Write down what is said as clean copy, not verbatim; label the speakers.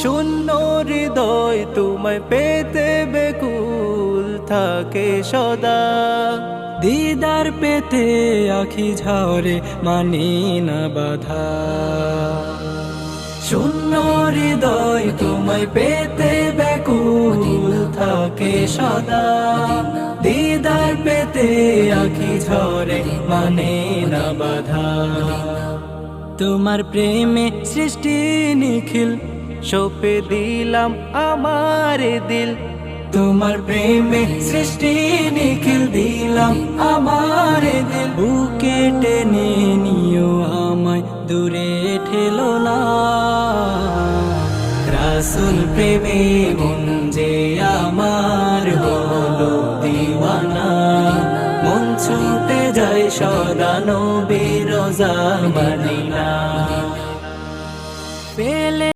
Speaker 1: শূন্য হৃদয় তোমায় পেতে বেকুল থাকে সদা।
Speaker 2: দিদার পেতে আখি ঝরে মানি না বাধা।
Speaker 1: শূন্য হৃদয় তোমায় পেতে বেকুল থাকে সদা। দিদার পেতে আখি ঝরে মানে না বাধা।
Speaker 2: তোমার প্রেমে সৃষ্টি নিখিল
Speaker 1: সঁপে দিলাম আমার দিল।
Speaker 2: তোমার প্রেমে সৃষ্টি নিখিল দিলাম আমার দিল। বুকে টেনে নিও আমায় দূরে ঠেলো না।
Speaker 1: রাসূল প্রেমে মন যে আমার হলো দিওয়ানা। মন ছুটে যায় সদা নবীর রোজা মদিনা।